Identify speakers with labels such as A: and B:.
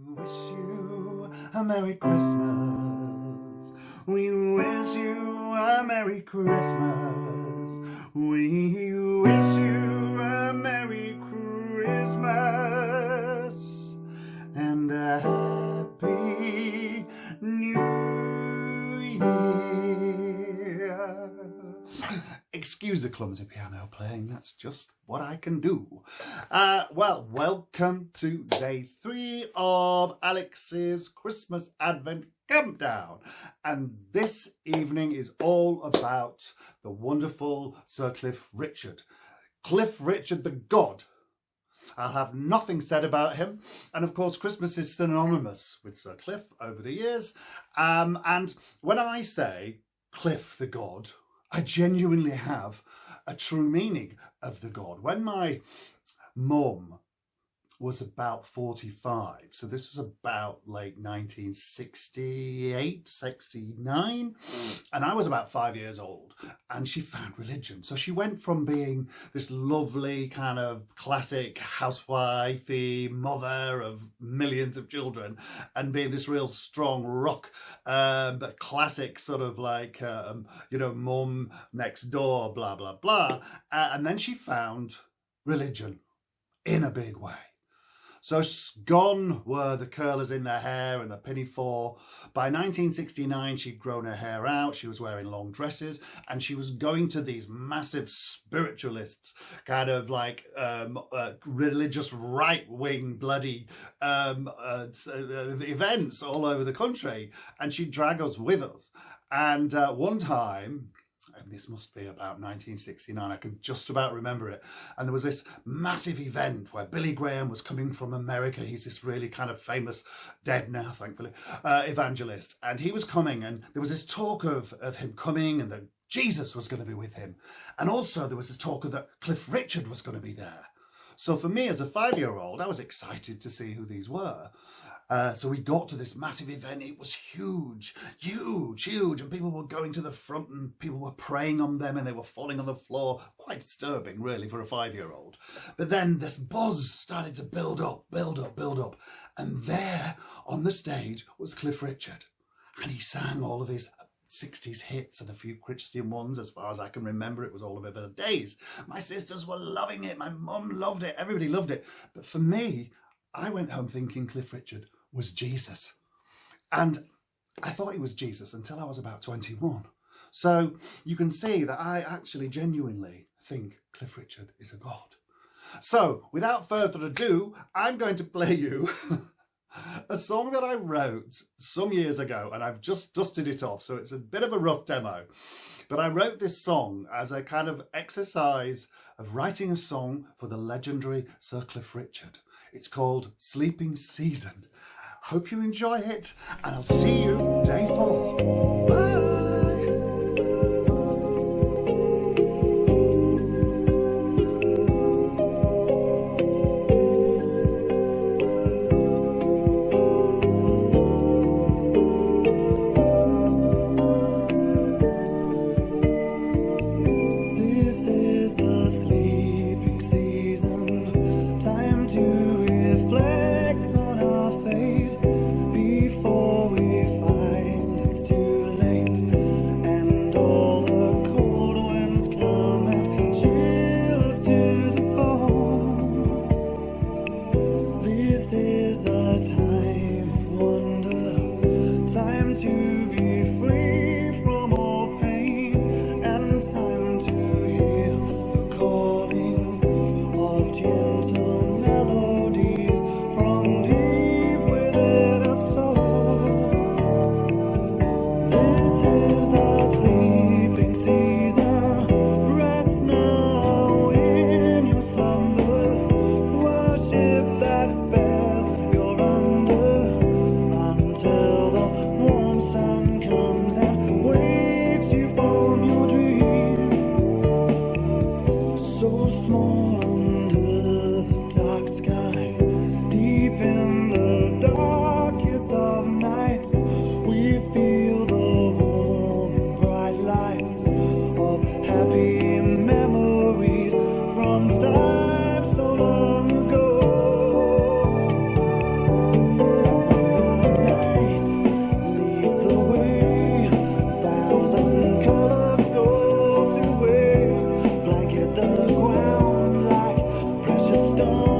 A: wish you a Merry Christmas. We wish you a Merry Christmas. We wish you a Merry Christmas and a Happy New Year. Excuse the clumsy piano playing, that's just what I can do. Well, welcome to day 3 of Alex's Christmas Advent Countdown. And this evening is all about the wonderful Sir Cliff Richard. Cliff Richard the God. I'll have nothing said about him. And of course, Christmas is synonymous with Sir Cliff over the years. And when I say Cliff the God, I genuinely have a true meaning of the God. When my mum was about 45, so this was about late 1968, 69, and I was about 5 years old, and she found religion. So she went from being this lovely kind of classic housewifey mother of millions of children and being this real strong rock, but classic sort of like, mum next door, blah, blah, blah. And then she found religion in a big way. So gone were the curlers in their hair and the pinafore. By 1969, she'd grown her hair out. She was wearing long dresses and she was going to these massive spiritualists, kind of like religious right-wing bloody events all over the country. And she'd drag us with us. And one time, and this must be about 1969, I can just about remember it, and there was this massive event where Billy Graham was coming from America. He's this really kind of famous, dead now thankfully, evangelist, and he was coming, and there was this talk of him coming and that Jesus was going to be with him, and also there was this talk of that Cliff Richard was going to be there. So for me as a 5-year-old, I was excited to see who these were. So we got to this massive event. It was huge, huge, huge. And people were going to the front and people were praying on them and they were falling on the floor. Quite disturbing, really, for a 5-year-old. But then this buzz started to build up, build up, build up. And there on the stage was Cliff Richard. And he sang all of his 60s hits and a few Christian ones. As far as I can remember, it was all of it for days. My sisters were loving it. My mum loved it. Everybody loved it. But for me, I went home thinking Cliff Richard was Jesus. And I thought he was Jesus until I was about 21. So you can see that I actually genuinely think Cliff Richard is a god. So without further ado, I'm going to play you a song that I wrote some years ago, and I've just dusted it off, so it's a bit of a rough demo. But I wrote this song as a kind of exercise of writing a song for the legendary Sir Cliff Richard. It's called Sleeping Season. Hope you enjoy it, and I'll see you day 4. Bye! So small under the dark sky.
B: storm.